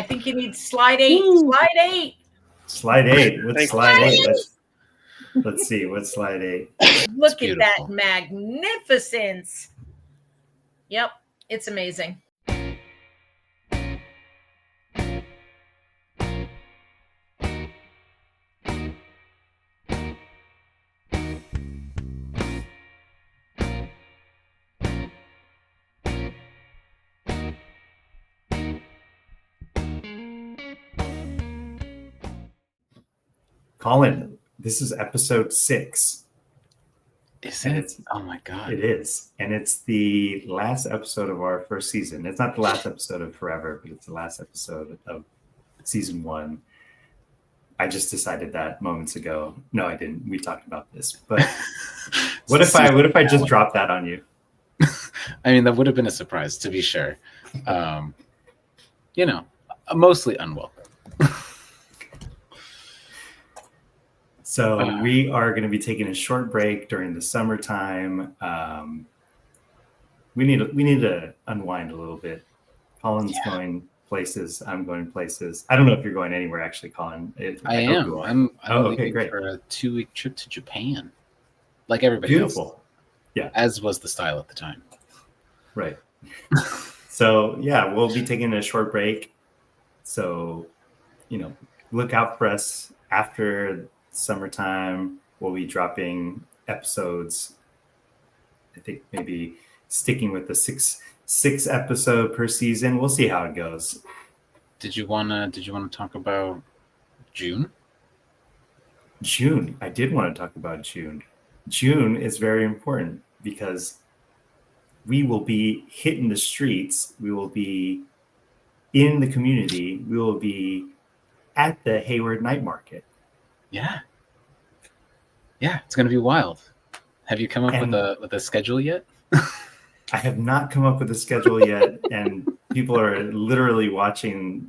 I think you need slide 8. Woo. Slide 8. Slide 8. What's Thanks. slide 8? Let's see. What's slide 8? Look at that magnificence. Yep, it's amazing. Colin, this is episode 6. Is it? Oh my God. It is. And it's the last episode of our first season. It's not the last episode of Forever, but it's the last episode of season 1. I just decided that moments ago. No, I didn't. We talked about this. But what if I just dropped that on you? I mean, that would have been a surprise, to be sure. Mostly unwelcome. So we are going to be taking a short break during the summertime. We need to unwind a little bit. Colin's going places. I'm going places. I don't know if you're going anywhere, actually, Colin. I am. I'm okay, great. For a 2-week trip to Japan, like everybody Beautiful. else. Yeah, as was the style at the time. Right. So yeah, we'll be taking a short break. So, look out for us after summertime. We'll be dropping episodes. I think maybe sticking with the six episode per season. We'll see how it goes. Did you wanna talk about June? June. I did want to talk about June. June is very important because we will be hitting the streets. We will be in the community. We will be at the Hayward night market. Yeah, it's going to be wild. Have you come up with a schedule yet? I have not come up with a schedule yet, and people are literally watching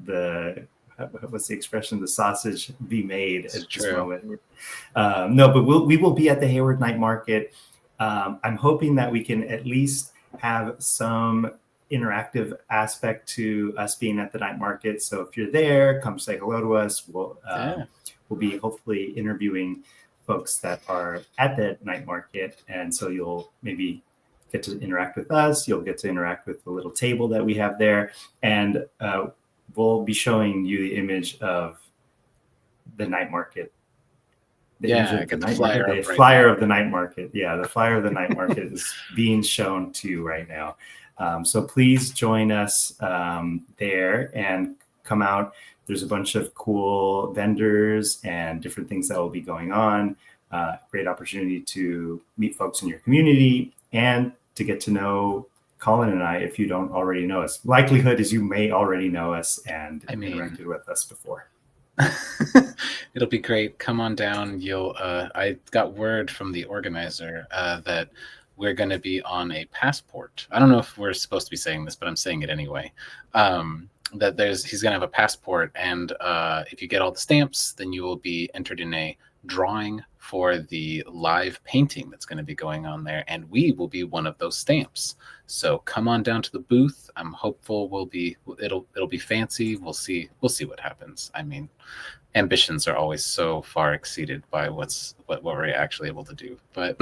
what's the expression? The sausage be made at this moment. No, but we will be at the Hayward night market. I'm hoping that we can at least have some interactive aspect to us being at the night market. So if you're there, come say hello to us. We'll be hopefully interviewing folks that are at the night market. And so you'll maybe get to interact with us. You'll get to interact with the little table that we have there. And we'll be showing you the image of the night market. The flyer of the night market. Yeah, the flyer of the night market is being shown to you right now. So please join us there and come out. There's a bunch of cool vendors and different things that will be going on. Great opportunity to meet folks in your community and to get to know Colin and I if you don't already know us. Likelihood is you may already know us and interacted with us before. It'll be great. Come on down. I got word from the organizer that we're going to be on a passport. I don't know if we're supposed to be saying this, but I'm saying it anyway. That he's going to have a passport, and if you get all the stamps, then you will be entered in a drawing for the live painting that's going to be going on there, and we will be one of those stamps. So come on down to the booth. I'm hopeful it'll be fancy. We'll see what happens. I mean, ambitions are always so far exceeded by what we're actually able to do, but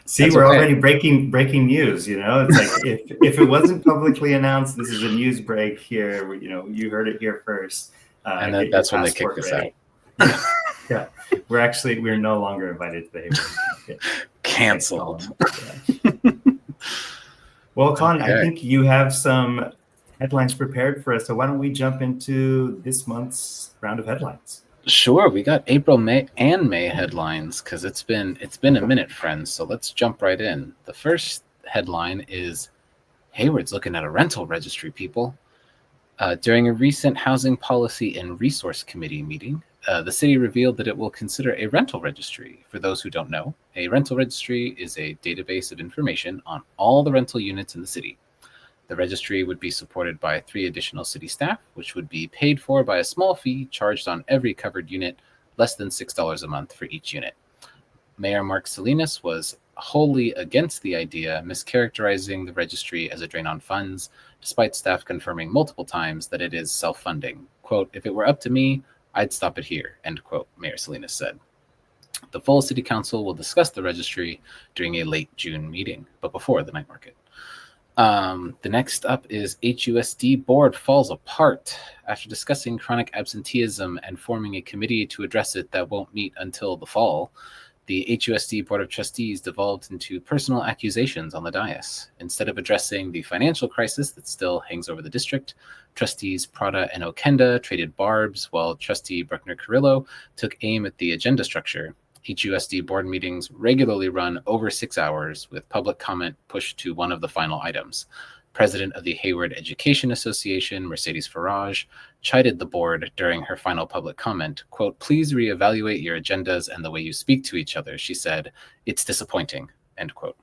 see, we're already breaking news. It's like if it wasn't publicly announced, this is a news break here. You heard it here first. And that's when they kicked us out. Yeah, we're no longer invited to the Hayward. Canceled. Yeah. Well, Colin, okay. I think you have some headlines prepared for us. So why don't we jump into this month's round of headlines? Sure, we got April, May headlines because it's been a minute, friends. So let's jump right in. The first headline is Hayward's looking at a rental registry, people. During a recent Housing Policy and Resource Committee meeting, the city revealed that it will consider a rental registry. For those who don't know, a rental registry is a database of information on all the rental units in the city. The registry would be supported by 3 additional city staff, which would be paid for by a small fee charged on every covered unit, less than $6 a month for each unit. Mayor Mark Salinas was wholly against the idea, mischaracterizing the registry as a drain on funds despite staff confirming multiple times that it is self-funding. Quote, "If it were up to me, I'd stop it here," end quote, Mayor Salinas said. The full city council will discuss the registry during a late June meeting, but before the night market. The next up is HUSD board falls apart after discussing chronic absenteeism and forming a committee to address it that won't meet until the fall. The HUSD Board of Trustees devolved into personal accusations on the dais. Instead of addressing the financial crisis that still hangs over the district, trustees Prada and Okenda traded barbs, while trustee Bruckner Carrillo took aim at the agenda structure. HUSD board meetings regularly run over 6 hours, with public comment pushed to one of the final items. President of the Hayward Education Association, Mercedes Farage, chided the board during her final public comment. Quote, "Please reevaluate your agendas and the way you speak to each other," she said. "It's disappointing," end quote.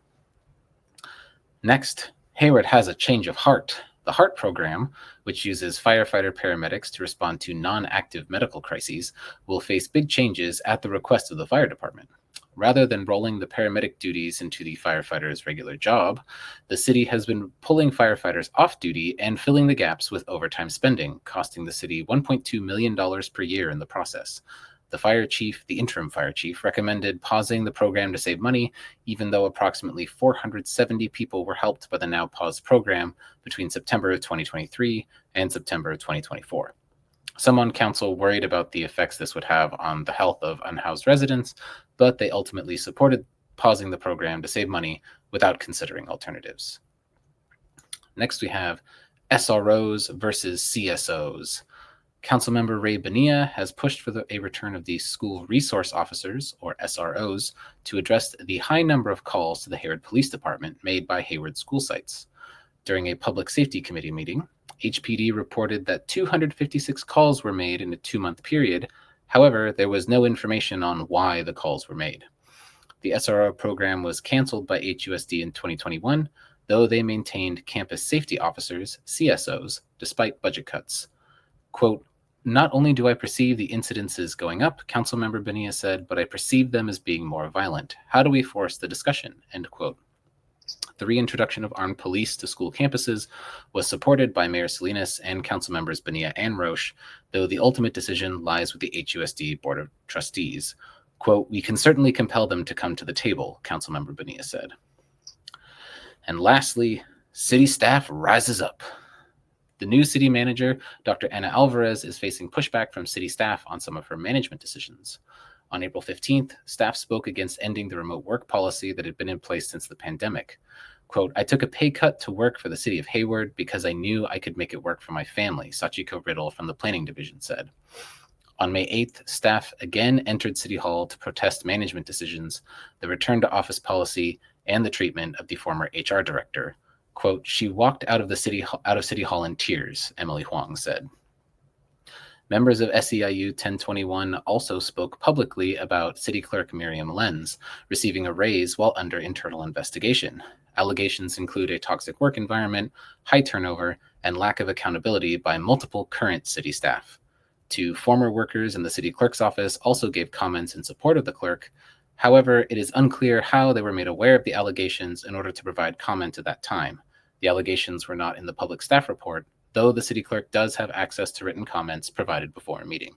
Next, Hayward has a change of heart. The HEART program, which uses firefighter paramedics to respond to non-active medical crises, will face big changes at the request of the fire department. Rather than rolling the paramedic duties into the firefighter's regular job, the city has been pulling firefighters off duty and filling the gaps with overtime spending, costing the city $1.2 million per year in the process. The interim fire chief, recommended pausing the program to save money, even though approximately 470 people were helped by the now paused program between September of 2023 and September of 2024. Some on council worried about the effects this would have on the health of unhoused residents, but they ultimately supported pausing the program to save money without considering alternatives. Next, we have SROs versus CSOs. Councilmember Ray Bonilla has pushed for a return of the school resource officers, or SROs, to address the high number of calls to the Hayward Police Department made by Hayward school sites. During a Public Safety Committee meeting, HPD reported that 256 calls were made in a 2-month period. However, there was no information on why the calls were made. The SRO program was canceled by HUSD in 2021, though they maintained campus safety officers, CSOs, despite budget cuts. Quote, "Not only do I perceive the incidences going up," Councilmember Bonilla said, "but I perceive them as being more violent. How do we force the discussion?" End quote. The reintroduction of armed police to school campuses was supported by Mayor Salinas and Councilmembers Bonilla and Roche, though the ultimate decision lies with the HUSD Board of Trustees. Quote, "We can certainly compel them to come to the table," Councilmember Bonilla said. And lastly, city staff rises up. The new city manager, Dr. Ana Alvarez, is facing pushback from city staff on some of her management decisions. On April 15th, staff spoke against ending the remote work policy that had been in place since the pandemic. Quote, "I took a pay cut to work for the city of Hayward because I knew I could make it work for my family," Sachiko Riddle from the planning division said. On May 8th, staff again entered City Hall to protest management decisions, the return to office policy, and the treatment of the former HR director. Quote, "She walked out of City Hall in tears," Emily Huang said. Members of SEIU 1021 also spoke publicly about City Clerk Miriam Lenz receiving a raise while under internal investigation. Allegations include a toxic work environment, high turnover, and lack of accountability by multiple current city staff. 2 former workers in the city clerk's office also gave comments in support of the clerk. However, it is unclear how they were made aware of the allegations in order to provide comment at that time. The allegations were not in the public staff report, though the city clerk does have access to written comments provided before a meeting.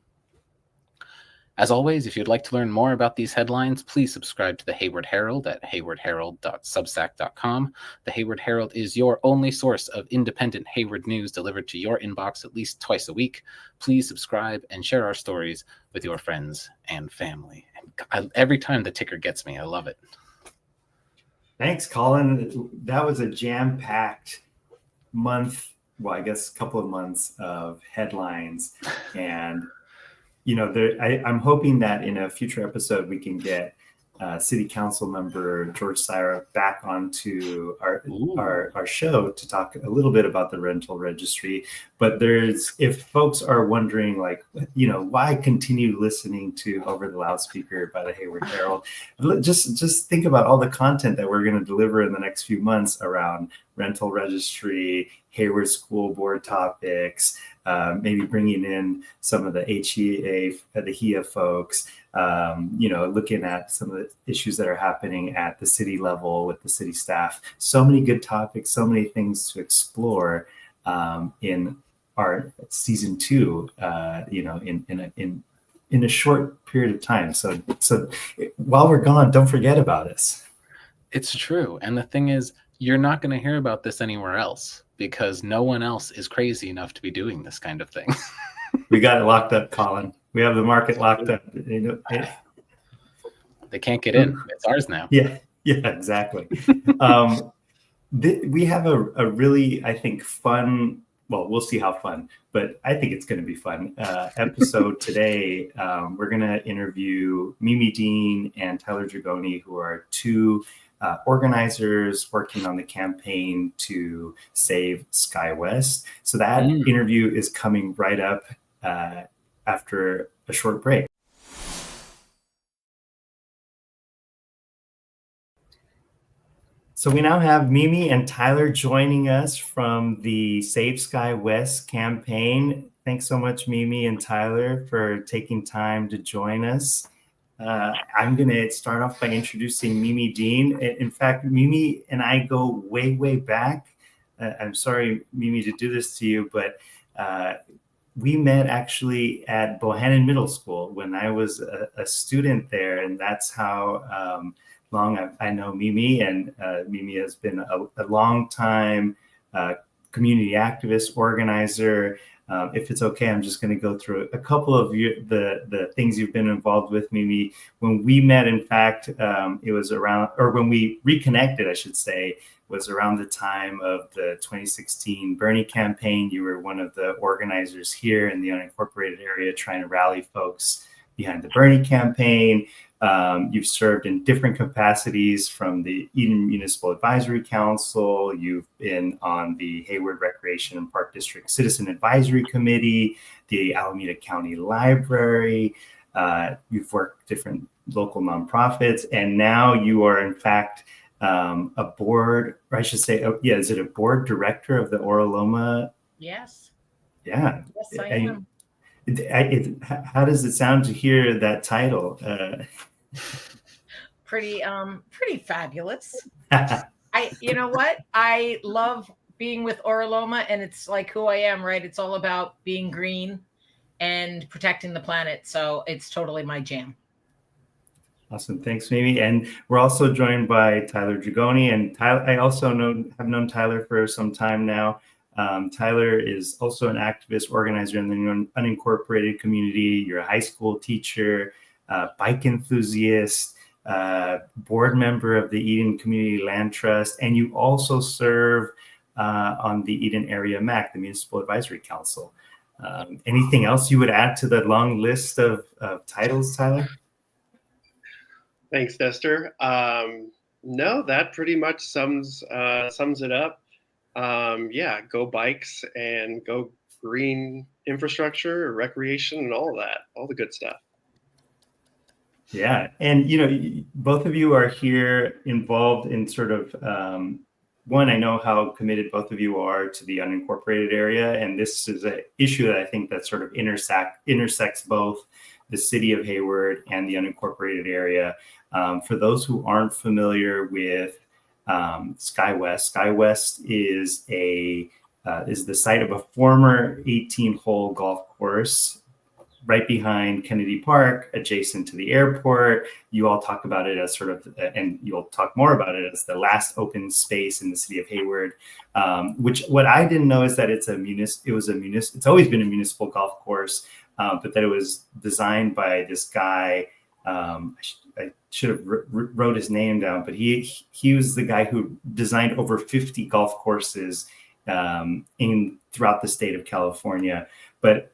As always, if you'd like to learn more about these headlines, please subscribe to the Hayward Herald at haywardherald.substack.com. The Hayward Herald is your only source of independent Hayward news delivered to your inbox at least twice a week. Please subscribe and share our stories with your friends and family. And every time the ticker gets me, I love it. Thanks, Colin. That was a jam-packed month. Well, I guess a couple of months of headlines. And, I'm hoping that in a future episode, we can get City Council member George Syra back onto our show to talk a little bit about the rental registry. But if folks are wondering, why continue listening to Over the Loudspeaker by the Hayward Herald, just think about all the content that we're going to deliver in the next few months around rental registry, Hayward School Board topics, maybe bringing in some of the HEA, the HEA folks, looking at some of the issues that are happening at the city level with the city staff. So many good topics, so many things to explore. in our season 2, in a short period of time. So while we're gone, don't forget about us. It's true. And the thing is, you're not going to hear about this anywhere else because no one else is crazy enough to be doing this kind of thing. We got it locked up, Colin. We have the market locked up. They can't get in. It's ours now. Yeah, exactly. We have a really, I think, fun, well, we'll see how fun, but I think it's going to be fun episode today. We're going to interview Mimi Dean and Tyler Dragoni, who are 2 organizers working on the campaign to save Skywest. So that interview is coming right up after a short break. So we now have Mimi and Tyler joining us from the Save Skywest campaign. Thanks so much, Mimi and Tyler, for taking time to join us. I'm going to start off by introducing Mimi Dean. In fact, Mimi and I go way, way back. I'm sorry, Mimi, to do this to you, but we met actually at Bohannon Middle School when I was a student there, and that's how long I know Mimi, and Mimi has been a long time community activist, organizer. If it's okay, I'm just going to go through a couple of the things you've been involved with, Mimi. When we met, in fact, it was around, or when we reconnected, I should say, was around the time of the 2016 Bernie campaign. You were one of the organizers here in the unincorporated area trying to rally folks behind the Bernie campaign. You've served in different capacities from the Eden Municipal Advisory Council. You've been on the Hayward Recreation and Park District Citizen Advisory Committee, the Alameda County Library. You've worked different local nonprofits, and now you are, in fact, a board, or I should say, is it a board director of the Oraloma? Yes. Yeah. Yes, I am. How does it sound to hear that title? Pretty fabulous. You know what? I love being with Oraloma, and it's like who I am, right? It's all about being green and protecting the planet. So it's totally my jam. Awesome. Thanks, Mimi. And we're also joined by Tyler Dragoni. And Tyler, I also have known Tyler for some time now. Tyler is also an activist organizer in the unincorporated community. You're a high school teacher, bike enthusiast, board member of the Eden Community Land Trust, and you also serve on the Eden Area MAC, the Municipal Advisory Council. Anything else you would add to the long list of titles, Tyler? Thanks, Nestor. No, that pretty much sums it up. Go bikes and go green infrastructure, recreation, and all of that, all the good stuff. Yeah. And, both of you are here involved in sort of, one, I know how committed both of you are to the unincorporated area. And this is an issue that I think that sort of intersects both the city of Hayward and the unincorporated area. For those who aren't familiar with Skywest is the site of a former 18-hole golf course right behind Kennedy Park, adjacent to the airport. You all talk about it as sort of, and you'll talk more about it as the last open space in the city of Hayward. Which what I didn't know is that it's always been a municipal golf course, but that it was designed by this guy. I should have wrote his name down, but he was the guy who designed over 50 golf courses throughout the state of California. But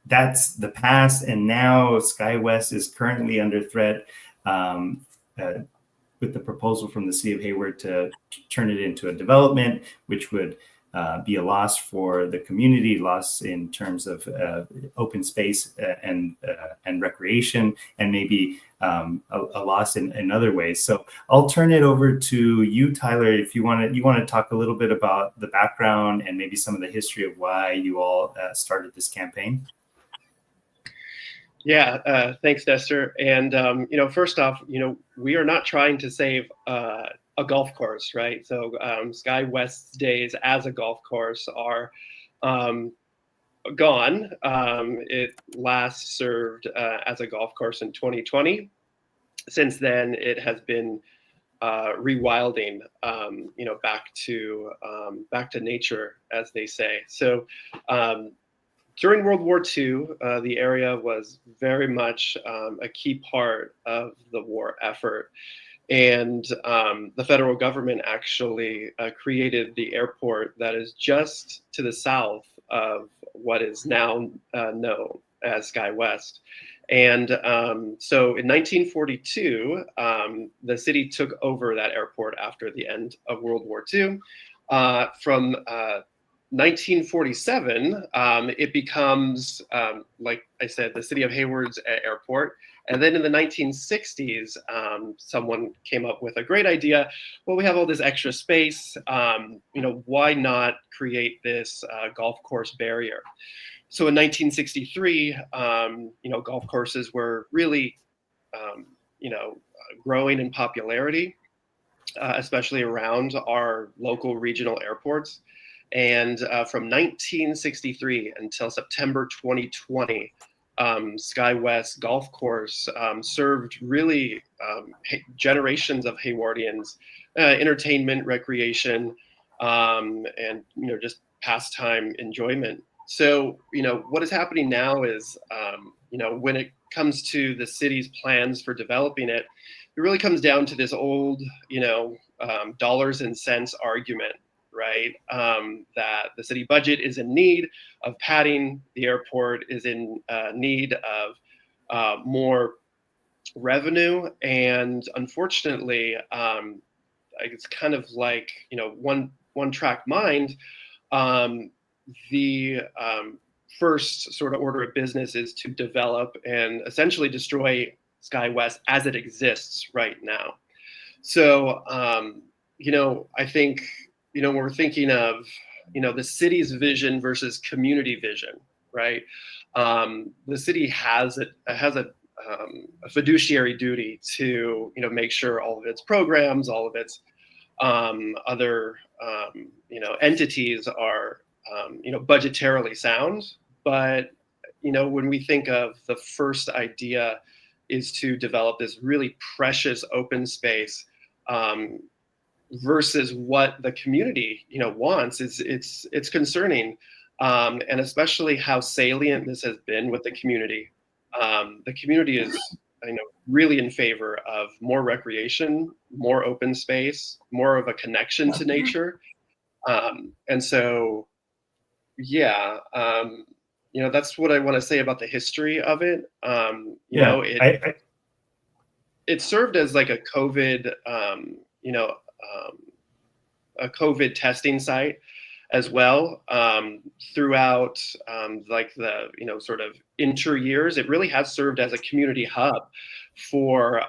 that's the past, and now Skywest is currently under threat with the proposal from the city of Hayward to turn it into a development, which would be a loss for the community, loss in terms of open space and recreation, and maybe a loss in other ways. So I'll turn it over to you, Tyler, if you want to talk a little bit about the background and maybe some of the history of why you all started this campaign. Yeah, thanks, Nestor. And first off, we are not trying to save a golf course, right? So Skywest's days as a golf course are gone. It last served as a golf course in 2020. Since then, it has been rewilding, back to nature, as they say. So during World War II, the area was very much a key part of the war effort. And the federal government actually created the airport that is just to the south of what is now known as SkyWest. And so in 1942, the city took over that airport after the end of World War II. From 1947, it becomes, like I said, the city of Hayward's airport. And then in the 1960s, someone came up with a great idea. Well, we have all this extra space. Why not create this golf course barrier? So in 1963, golf courses were really, growing in popularity, especially around our local regional airports. And from 1963 until September 2020, SkyWest Golf Course served really generations of Haywardians, entertainment, recreation, and just pastime enjoyment. So what is happening now is when it comes to the city's plans for developing it, it really comes down to this old dollars and cents argument, right? That the city budget is in need of padding, the airport is in need of more revenue, and unfortunately, it's kind of like one track mind. The first sort of order of business is to develop and essentially destroy SkyWest as it exists right now. So I think when we're thinking of the city's vision versus community vision, right? The city has a fiduciary duty to make sure all of its programs, all of its other entities are budgetarily sound. But when we think of the first idea is to develop this really precious open space versus what the community wants, it's concerning, and especially how salient this has been with the community. The community is really in favor of more recreation, more open space, more of a connection to nature, and so that's what I want to say about the history of it. It served as like a COVID a COVID testing site as well, throughout like the sort of inter years. It really has served as a community hub for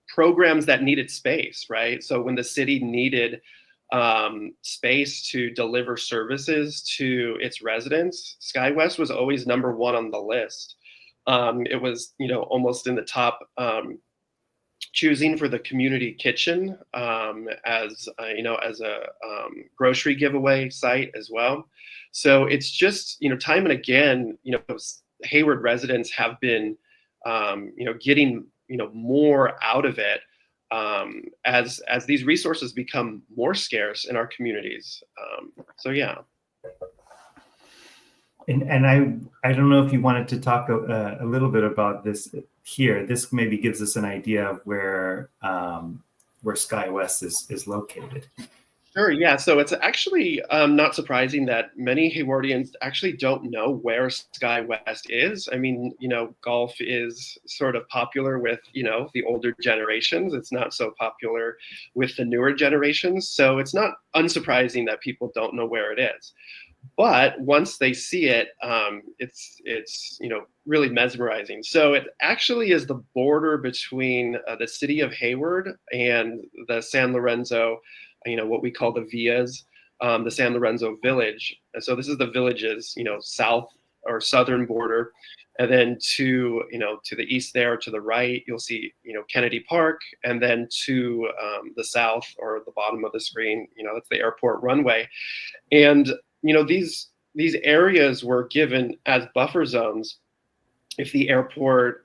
programs that needed space, right? So when the city needed space to deliver services to its residents, SkyWest was always number one on the list. It was almost in the top, choosing for the community kitchen as a grocery giveaway site as well. So it's just time and again Hayward residents have been getting more out of it as these resources become more scarce in our communities. So yeah. And I don't know if you wanted to talk a little bit about this here. This maybe gives us an idea of where SkyWest is located. Sure, yeah. So it's actually not surprising that many Haywardians actually don't know where SkyWest is. I mean, golf is sort of popular with, the older generations. It's not so popular with the newer generations. So it's not unsurprising that people don't know where it is. But once they see it, it's really mesmerizing. So it actually is the border between the city of Hayward and the San Lorenzo, what we call the Villas, the San Lorenzo village. And so this is the villages, south or southern border. And then to the east there, to the right, you'll see, Kennedy Park. And then to the south, or the bottom of the screen, that's the airport runway. And, these areas were given as buffer zones if the airport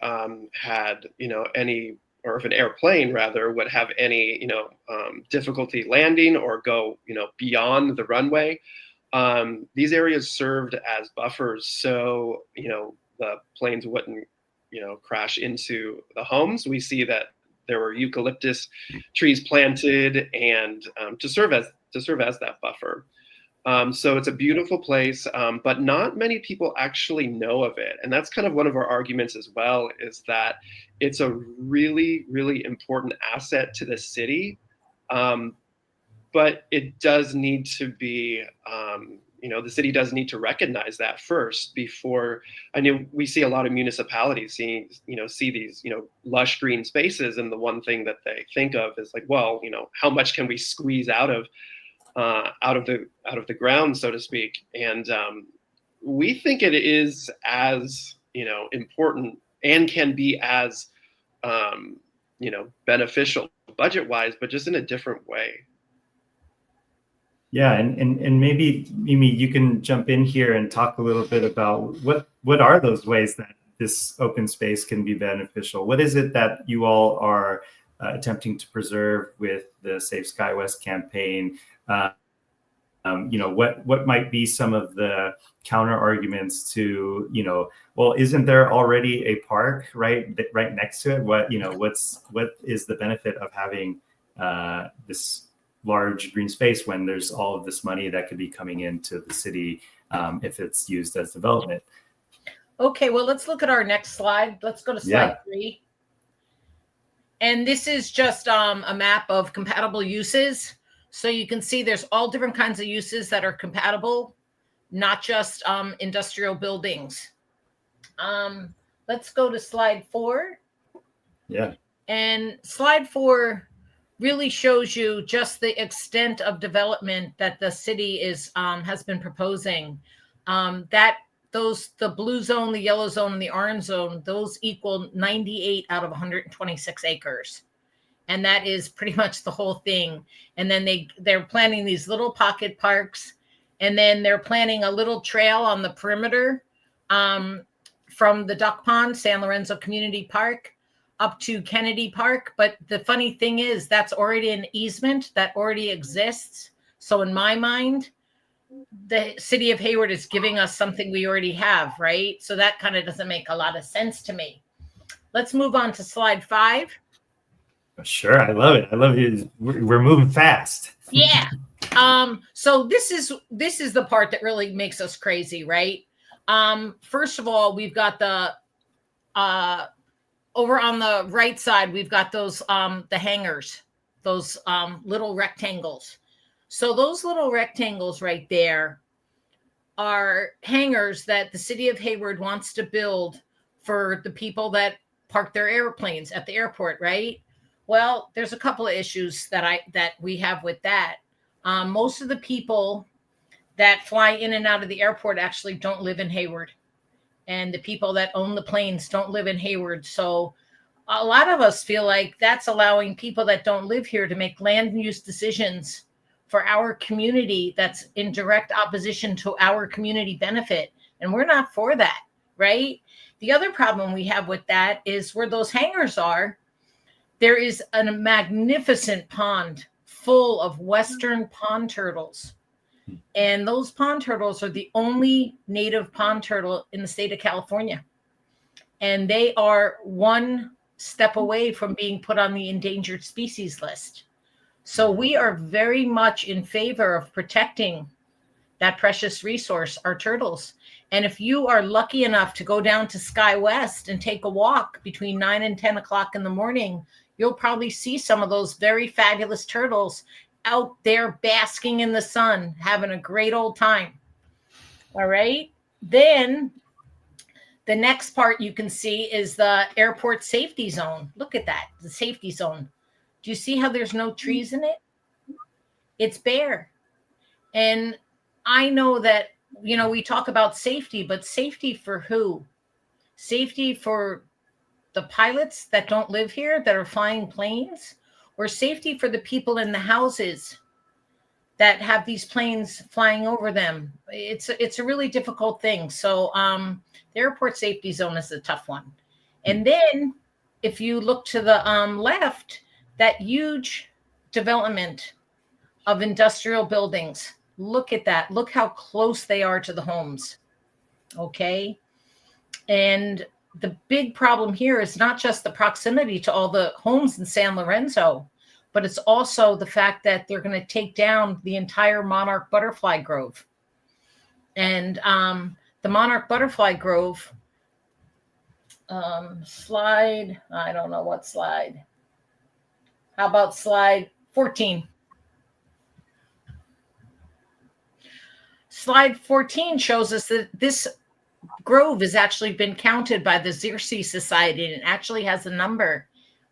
had, any, or if an airplane rather would have any, difficulty landing or go, beyond the runway. These areas served as buffers, so the planes wouldn't crash into the homes. We see that there were eucalyptus trees planted, and to serve as that buffer. So it's a beautiful place, but not many people actually know of it. And that's kind of one of our arguments as well, is that it's a really, really important asset to the city. But it does need to be, the city does need to recognize that first before. I know we see a lot of municipalities see these, lush green spaces, and the one thing that they think of is like, well, how much can we squeeze out of the ground, so to speak. And we think it is as important and can be as beneficial budget-wise, but just in a different way. Yeah, and maybe Mimi, you can jump in here and talk a little bit about what are those ways that this open space can be beneficial. What is it that you all are attempting to preserve with the Safe Skywest campaign? What might be some of the counter arguments to, well, isn't there already a park right next to it? What is the benefit of having this large green space when there's all of this money that could be coming into the city if it's used as development? Okay, well, let's look at our next slide. Let's go to slide 3. And this is just a map of compatible uses. So you can see there's all different kinds of uses that are compatible, not just industrial buildings. Let's go to slide 4. Yeah. And slide 4 really shows you just the extent of development that the city has been proposing. The blue zone, the yellow zone, and the orange zone, those equal 98 out of 126 acres. And that is pretty much the whole thing. And then they're planning these little pocket parks, and then they're planning a little trail on the perimeter from the Duck Pond, San Lorenzo Community Park, up to Kennedy Park. But the funny thing is that's already an easement that already exists. So in my mind, the city of Hayward is giving us something we already have, right? So that kind of doesn't make a lot of sense to me. Let's move on to slide 5. Sure, I love it. I love it. We're moving fast. Yeah. So this is the part that really makes us crazy, right? First of all, we've got the over on the right side, we've got those the hangars, those little rectangles. So those little rectangles right there are hangars that the city of Hayward wants to build for the people that park their airplanes at the airport, right? Well, there's a couple of issues that we have with that. Most of the people that fly in and out of the airport actually don't live in Hayward. And the people that own the planes don't live in Hayward. So a lot of us feel like that's allowing people that don't live here to make land use decisions for our community that's in direct opposition to our community benefit. And we're not for that, right? The other problem we have with that is where those hangars are, there is a magnificent pond full of Western pond turtles. And those pond turtles are the only native pond turtle in the state of California. And they are one step away from being put on the endangered species list. So we are very much in favor of protecting that precious resource, our turtles. And if you are lucky enough to go down to SkyWest and take a walk between 9 and 10 o'clock in the morning, you'll probably see some of those very fabulous turtles out there basking in the sun, having a great old time. All right. Then the next part you can see is the airport safety zone. Look at that, the safety zone. Do you see how there's no trees in it? It's bare. And I know that we talk about safety, but safety for who? Safety for the pilots that don't live here, that are flying planes, or safety for the people in the houses that have these planes flying over them? It's a really difficult thing. So the airport safety zone is a tough one. And then if you look to the left, that huge development of industrial buildings, look at that. Look how close they are to the homes. Okay. And the big problem here is not just the proximity to all the homes in San Lorenzo, but it's also the fact that they're going to take down the entire monarch butterfly grove. And the monarch butterfly grove, slide, I don't know what slide. How about slide 14? Slide 14 shows us that this grove has actually been counted by the Xerces Society, and it actually has a number.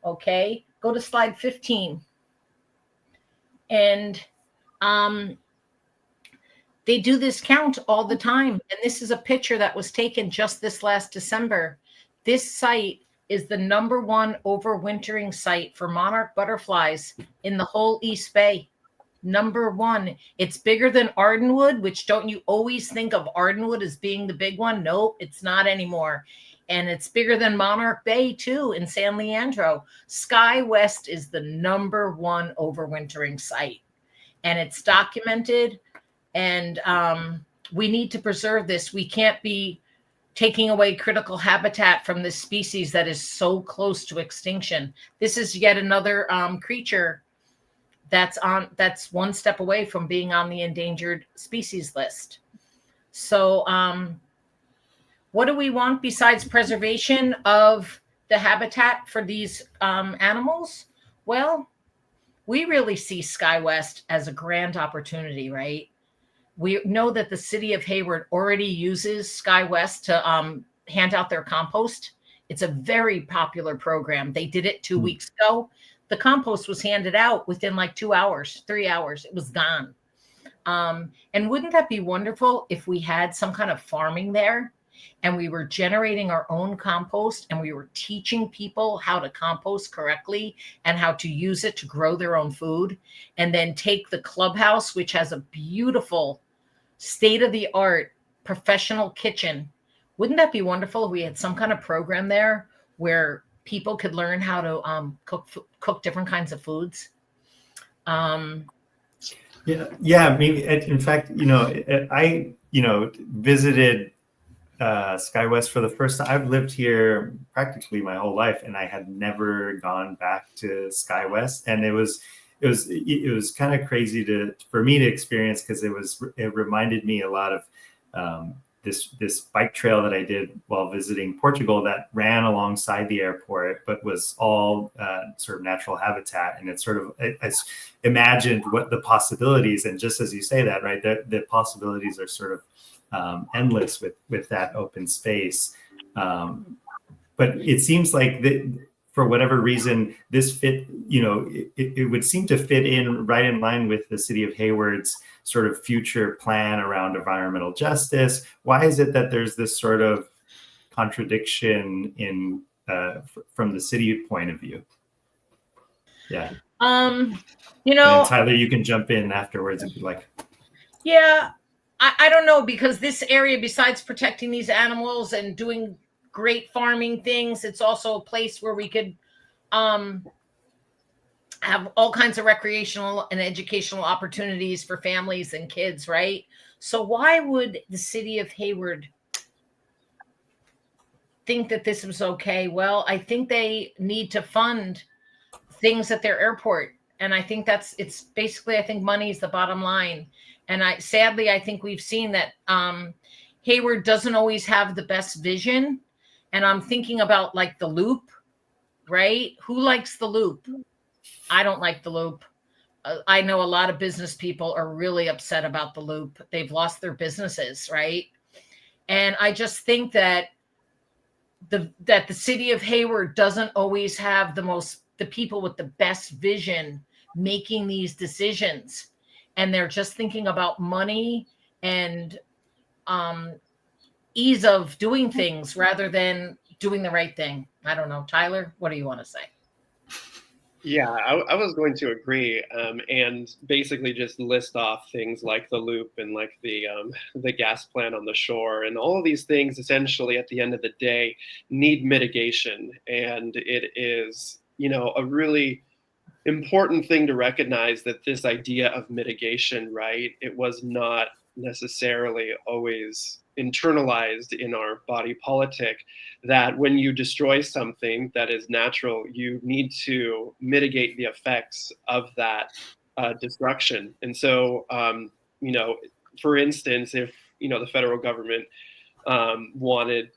Okay, go to slide 15. And they do this count all the time. And this is a picture that was taken just this last December. This site is the #1 overwintering site for monarch butterflies in the whole East Bay. #1. It's bigger than Ardenwood, which don't you always think of Ardenwood as being the big one? Nope, it's not anymore. And it's bigger than Monarch Bay too in San Leandro. Skywest is the #1 overwintering site, and it's documented. And we need to preserve this. We can't be taking away critical habitat from this species that is so close to extinction. This is yet another creature that's one step away from being on the endangered species list. So what do we want besides preservation of the habitat for these animals? Well, we really see Skywest as a grand opportunity, right? We know that the city of Hayward already uses Skywest to hand out their compost. It's a very popular program. They did it 2 weeks ago. The compost was handed out within like 2 hours, 3 hours. It was gone. And wouldn't that be wonderful if we had some kind of farming there and we were generating our own compost and we were teaching people how to compost correctly and how to use it to grow their own food, and then take the clubhouse, which has a beautiful state-of-the-art professional kitchen. Wouldn't that be wonderful if we had some kind of program there where people could learn how to cook different kinds of foods? Yeah. Maybe. In fact, I visited Skywest for the first time. I've lived here practically my whole life, and I had never gone back to Skywest, and it was kind of crazy for me to experience, because it reminded me a lot of this bike trail that I did while visiting Portugal that ran alongside the airport, but was all sort of natural habitat. And I imagined what the possibilities, and just as you say that, right, the possibilities are sort of endless with that open space. But it seems like for whatever reason, this fit, it would seem to fit in right in line with the city of Hayward's sort of future plan around environmental justice. Why is it that there's this sort of contradiction from the city point of view? Yeah. And Tyler, you can jump in afterwards if you like. Yeah, I don't know, because this area, besides protecting these animals and doing great farming things, it's also a place where we could have all kinds of recreational and educational opportunities for families and kids, right? So why would the city of Hayward think that this was okay? Well, I think they need to fund things at their airport. And I think it's basically, I think money is the bottom line. And sadly, I think we've seen that Hayward doesn't always have the best vision. And I'm thinking about like the Loop, right? Who likes the Loop? I don't like the Loop. I know a lot of business people are really upset about the Loop. They've lost their businesses, right? And I just think that the city of Hayward doesn't always have the people with the best vision making these decisions. And they're just thinking about money and ease of doing things rather than doing the right thing. I don't know. Tyler, what do you want to say? Yeah, I was going to agree, and basically just list off things like the loop and like the gas plant on the shore, and all of these things essentially at the end of the day need mitigation, and it is, you know, a really important thing to recognize that this idea of mitigation, right? It was not necessarily always internalized in our body politic, that when you destroy something that is natural, you need to mitigate the effects of that destruction. And so, you know, for instance, if, you know, the federal government wanted,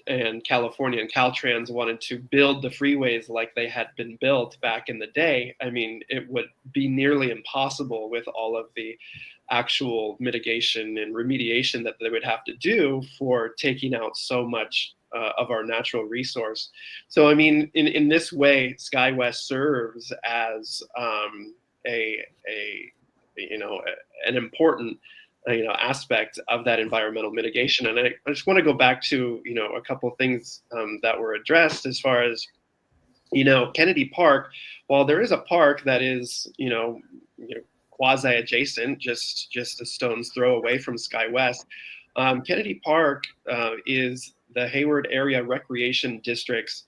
and California and Caltrans wanted to build the freeways like they had been built back in the day, I mean, it would be nearly impossible with all of the actual mitigation and remediation that they would have to do for taking out so much of our natural resource. So, I mean, in this way, SkyWest serves as a you know, an important aspect of that environmental mitigation. And I just want to go back to, you know, a couple of things that were addressed as far as, you know, Kennedy Park. While there is a park that is, you know, quasi adjacent, just a stone's throw away from SkyWest, Kennedy Park is the Hayward Area Recreation District's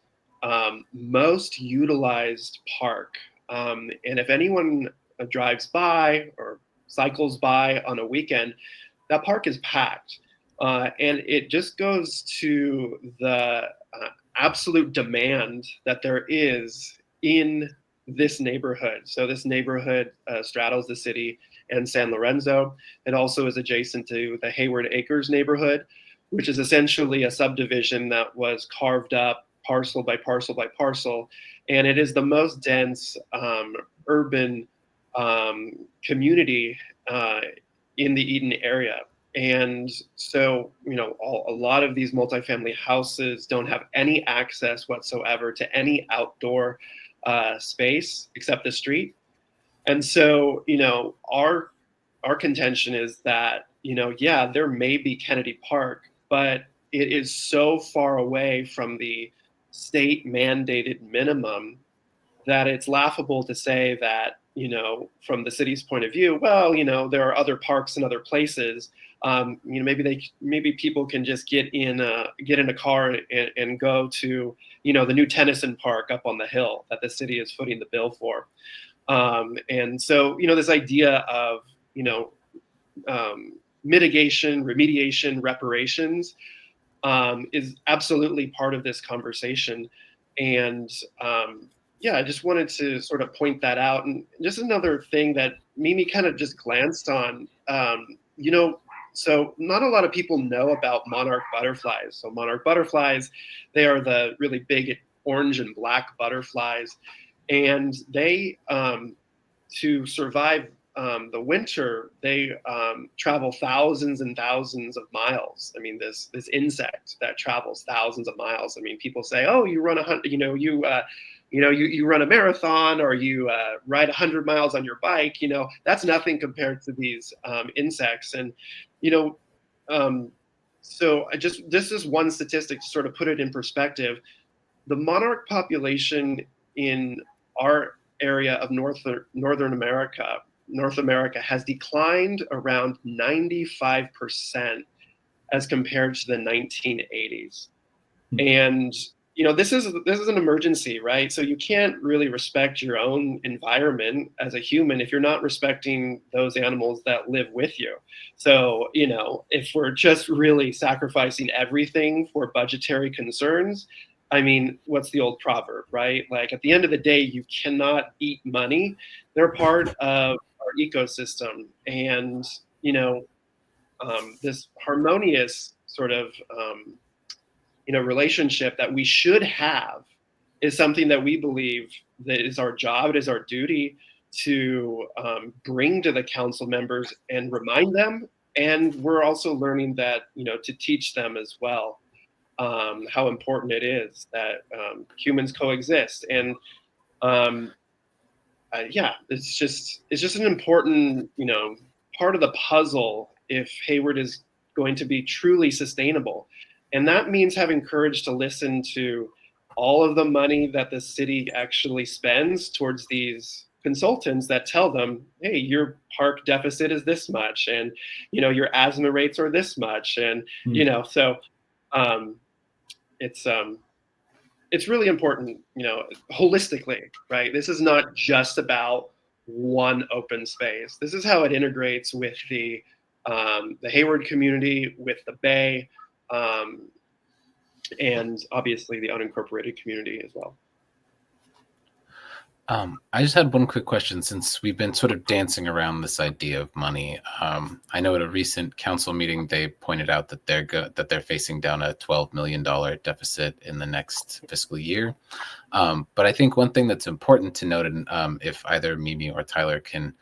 most utilized park. And if anyone drives by or cycles by on a weekend, that park is packed. And it just goes to the absolute demand that there is in this neighborhood. So this neighborhood straddles the city and San Lorenzo. It also is adjacent to the Hayward Acres neighborhood, which is essentially a subdivision that was carved up parcel by parcel by parcel. And it is the most dense urban community in the Eden area. And so, you know, a lot of these multifamily houses don't have any access whatsoever to any outdoor space except the street. And so, you know, our contention is that, you know, yeah, there may be Kennedy Park, but it is so far away from the state mandated minimum that it's laughable to say that, you know, from the city's point of view, well, you know, there are other parks in other places. You know, maybe people can just get in a car and go to, you know, the new Tennyson Park up on the hill that the city is footing the bill for. And so, you know, this idea of, you know, mitigation, remediation, reparations is absolutely part of this conversation. And yeah, I just wanted to sort of point that out. And just another thing that Mimi kind of just glanced on, you know, so not a lot of people know about monarch butterflies. So monarch butterflies, they are the really big orange and black butterflies. And they, to survive the winter, they travel thousands and thousands of miles. I mean, this insect that travels thousands of miles. I mean, people say, oh, you run you run a marathon or you ride 100 miles on your bike, you know, that's nothing compared to these insects. And, you know, so this is one statistic to sort of put it in perspective. The monarch population in our area of North America has declined around 95% as compared to the 1980s. And, you know, this is an emergency, right? So you can't really respect your own environment as a human if you're not respecting those animals that live with you. So, you know, if we're just really sacrificing everything for budgetary concerns, I mean, what's the old proverb, right? Like, at the end of the day, you cannot eat money. They're part of our ecosystem. And, you know, this harmonious sort of, you know, relationship that we should have is something that we believe that is our job. It is our duty to bring to the council members and remind them. And we're also learning that, you know, to teach them as well, how important it is that humans coexist. And yeah, it's just an important, you know, part of the puzzle if Hayward is going to be truly sustainable. And that means having courage to listen to all of the money that the city actually spends towards these consultants that tell them, hey, your park deficit is this much, and your asthma rates are this much, and so it's really important, holistically, right? This is not just about one open space. This is how it integrates with the Hayward community, with the Bay, and obviously the unincorporated community as well. I just had one quick question, since we've been sort of dancing around this idea of money. I know at a recent council meeting, they pointed out that they're facing down a $12 million deficit in the next fiscal year. But I think one thing that's important to note, and if either Mimi or Tyler can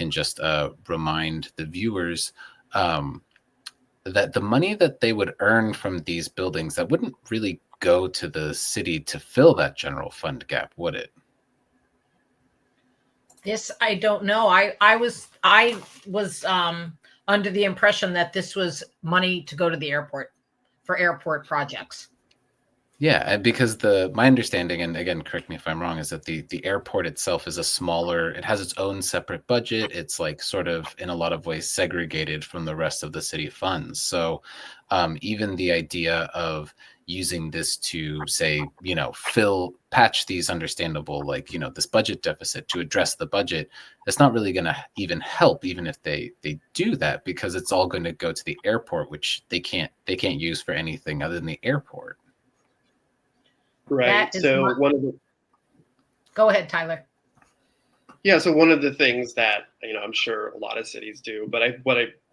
just remind the viewers, that the money that they would earn from these buildings, that wouldn't really go to the city to fill that general fund gap, would it? This, I don't know. I was under the impression that this was money to go to the airport for airport projects. Yeah, because my understanding, and again, correct me if I'm wrong, is that the airport itself is it has its own separate budget. It's like sort of in a lot of ways segregated from the rest of the city funds. So even the idea of using this to say, patch these understandable, this budget deficit to address the budget, it's not really going to even help, even if they do that, because it's all going to go to the airport, which they can't use for anything other than the airport. Right. So Go ahead, Tyler. Yeah. So one of the things that, I'm sure a lot of cities do, but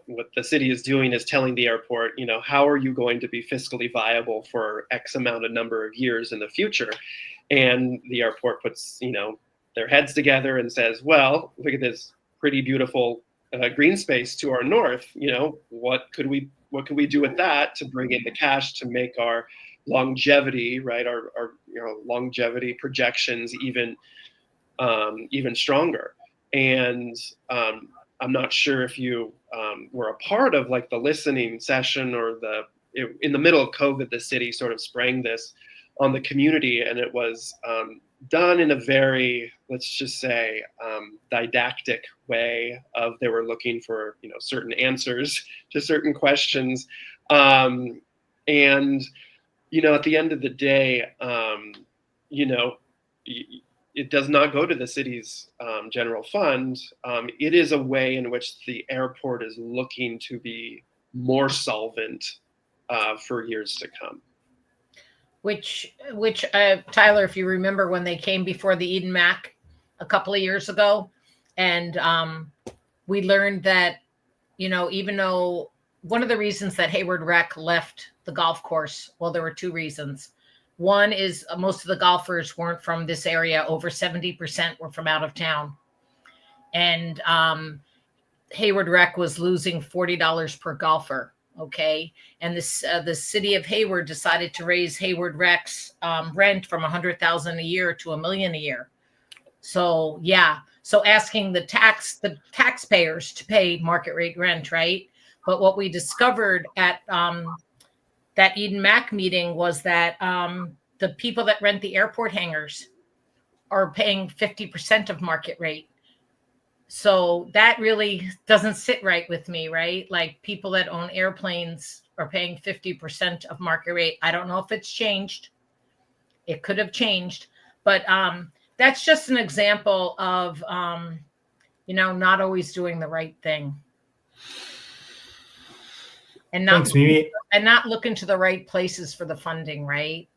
what the city is doing is telling the airport, how are you going to be fiscally viable for X amount of number of years in the future? And the airport puts, their heads together and says, well, look at this pretty beautiful green space to our north. What could we do with that to bring in the cash to make our longevity, right? Our longevity projections even stronger. And I'm not sure if you were a part of the listening session or in the middle of COVID, the city sort of sprang this on the community, and it was done in a very, let's just say, didactic way of they were looking for, certain answers to certain questions. And at the end of the day, it does not go to the city's general fund. It is a way in which the airport is looking to be more solvent for years to come. Which Tyler, if you remember when they came before the Eden Mac a couple of years ago, and we learned that, even though one of the reasons that Hayward Rec left the golf course, well, there were two reasons. One is most of the golfers weren't from this area. Over 70% were from out of town. And Hayward Rec was losing $40 per golfer. Okay. And the city of Hayward decided to raise Hayward Rec's rent from $100,000 a year to $1 million a year. So, yeah. So asking the taxpayers to pay market rate rent, right? But what we discovered at that Eden Mac meeting was that the people that rent the airport hangars are paying 50% of market rate. So that really doesn't sit right with me, right? Like people that own airplanes are paying 50% of market rate. I don't know if it's changed. It could have changed, but that's just an example of, not always doing the right thing. And not looking to the right places for the funding, right?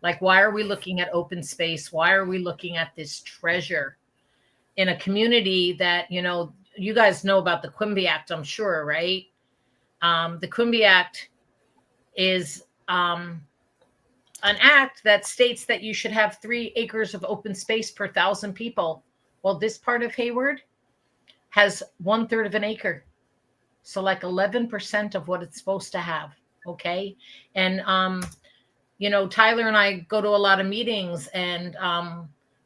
Like, why are we looking at open space? Why are we looking at this treasure in a community that, you guys know about the Quimby Act, I'm sure, right? The Quimby Act is an act that states that you should have 3 acres of open space per 1,000 people. Well, this part of Hayward has 1/3 of an acre. So like 11% of what it's supposed to have. Okay. And, Tyler and I go to a lot of meetings, and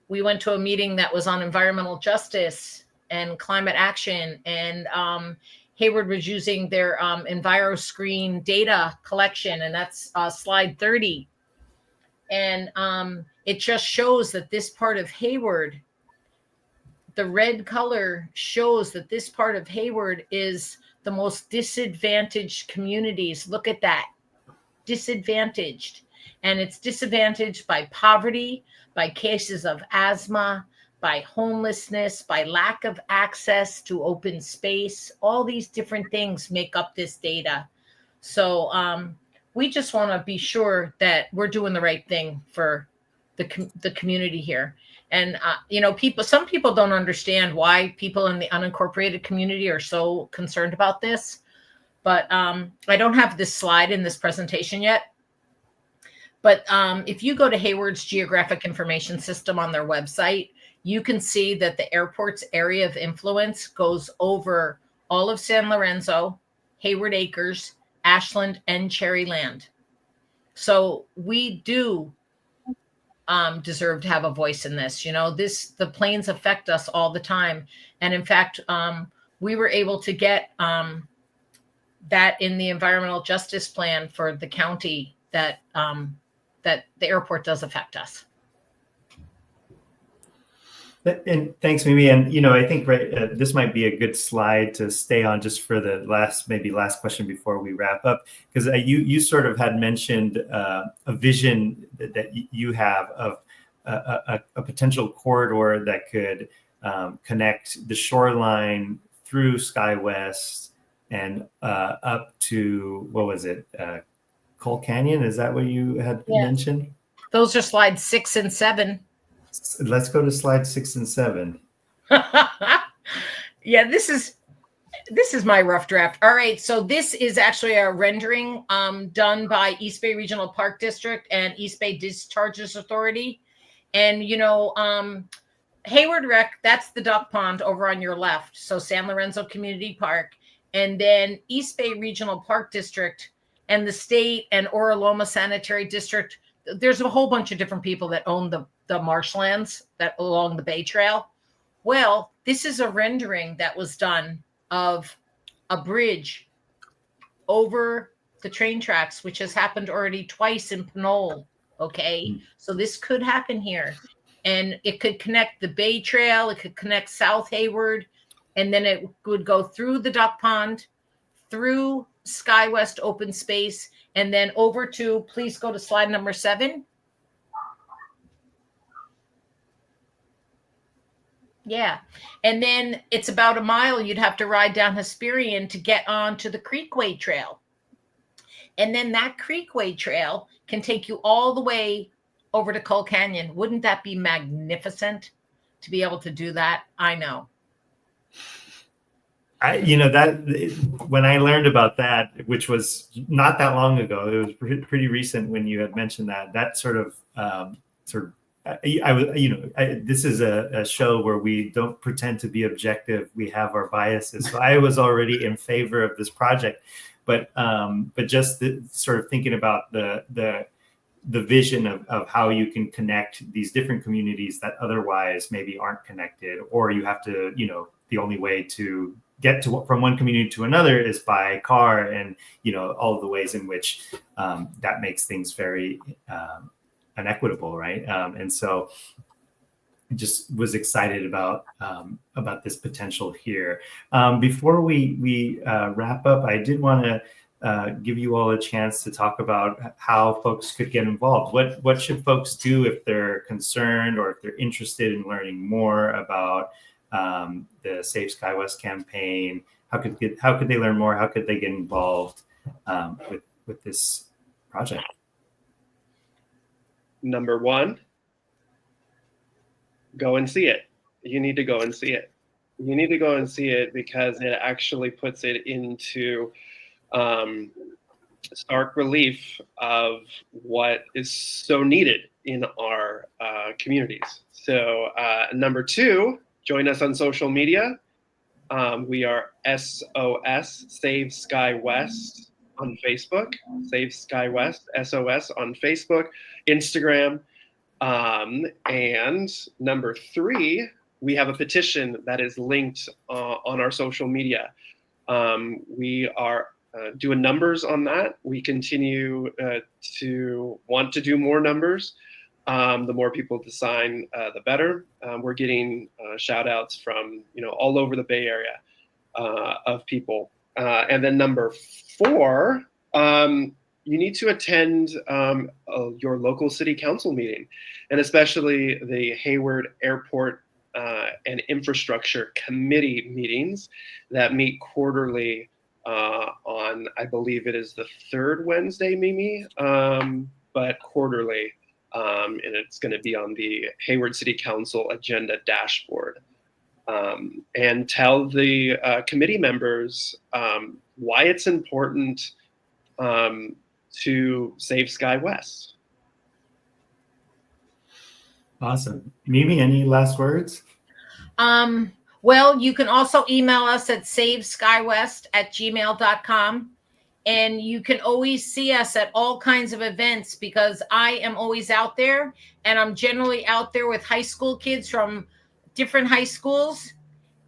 we went to a meeting that was on environmental justice and climate action. And, Hayward was using their EnviroScreen data collection, and that's slide 30. And it just shows that this part of Hayward, the red color shows that this part of Hayward is the most disadvantaged communities. Look at that, disadvantaged. And it's disadvantaged by poverty, by cases of asthma, by homelessness, by lack of access to open space. All these different things make up this data. So we just want to be sure that we're doing the right thing for the community here. And, some people don't understand why people in the unincorporated community are so concerned about this. But I don't have this slide in this presentation yet. But if you go to Hayward's Geographic Information System on their website, you can see that the airport's area of influence goes over all of San Lorenzo, Hayward Acres, Ashland, and Cherryland. So we do deserve to have a voice in this. The planes affect us all the time. And in fact, we were able to get that in the environmental justice plan for the county that the airport does affect us. And thanks, Mimi. And, I think this might be a good slide to stay on just for the last question before we wrap up, because you sort of had mentioned a vision that you have of a potential corridor that could connect the shoreline through Skywest and up to, what was it, Coal Canyon? Is that what you had mentioned? Those are slides 6 and 7. Let's go to slide 6 and 7. Yeah, this is my rough draft. All right, so this is actually a rendering done by East Bay Regional Park District and East Bay Discharges Authority. And Hayward Rec, that's the duck pond over on your left, so San Lorenzo Community Park. And then East Bay Regional Park District and the state and Oro Loma Sanitary District. There's a whole bunch of different people that own the marshlands that along the Bay Trail. Well, this is a rendering that was done of a bridge over the train tracks, which has happened already twice in Pinole. Okay, so this could happen here, and it could connect the Bay Trail. It could connect South Hayward, and then it would go through the duck pond, through Skywest open space, and then over to, please go to slide number 7. Yeah. And then it's about a mile. You'd have to ride down Hesperian to get onto the Creekway Trail. And then that Creekway Trail can take you all the way over to Coal Canyon. Wouldn't that be magnificent to be able to do that? I know. That when I learned about that, which was not that long ago, it was pretty recent when you had mentioned that sort of this is a show where we don't pretend to be objective. We have our biases. So I was already in favor of this project, but just sort of thinking about the vision of how you can connect these different communities that otherwise maybe aren't connected, or you have to, the only way to get from one community to another is by car, and all of the ways in which that makes things very unequitable, right? And so just was excited about this potential here. Before we wrap up, I did want to give you all a chance to talk about how folks could get involved. What should folks do if they're concerned or if they're interested in learning more about the Save Skywest campaign? How could they learn more? How could they get involved with this project? Number 1, go and see it. You need to go and see it. You need to go and see it because it actually puts it into stark relief of what is so needed in our communities. So number 2, join us on social media. We are SOS Save Skywest on Facebook, Save Skywest, SOS on Facebook, Instagram. And number 3, we have a petition that is linked on our social media. We are doing numbers on that. We continue to want to do more numbers. The more people to sign, the better. We're getting shout outs from all over the Bay Area of people. And then number 4, you need to attend your local city council meeting, and especially the Hayward Airport and Infrastructure Committee meetings that meet quarterly on, I believe it is the 3rd Wednesday, Mimi, but quarterly. And it's going to be on the Hayward City Council agenda dashboard. And tell the committee members why it's important to save SkyWest. Awesome. Mimi, any last words? Well, you can also email us at saveskywest@gmail.com. And you can always see us at all kinds of events, because I am always out there, and I'm generally out there with high school kids from different high schools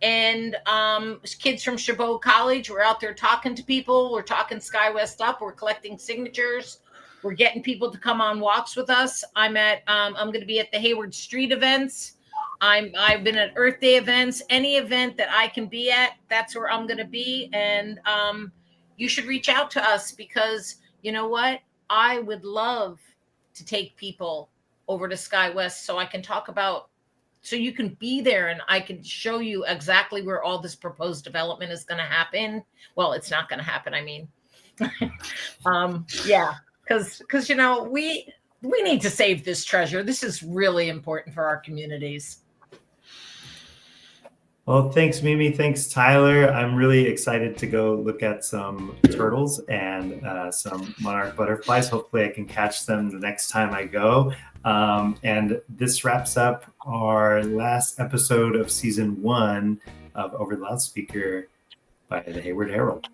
and kids from Chabot College. We're out there talking to people. We're talking SkyWest up. We're collecting signatures. We're getting people to come on walks with us. I'm going to be at the Hayward Street events. I've been at Earth Day events. Any event that I can be at, that's where I'm going to be. And you should reach out to us, because you know what? I would love to take people over to SkyWest so I can talk about, so you can be there and I can show you exactly where all this proposed development is going to happen. Well, it's not going to happen. I mean, yeah, because we need to save this treasure. This is really important for our communities. Well, thanks, Mimi. Thanks, Tyler. I'm really excited to go look at some turtles and some monarch butterflies. Hopefully I can catch them the next time I go. And this wraps up our last episode of season 1 of Over the Loudspeaker by the Hayward Herald.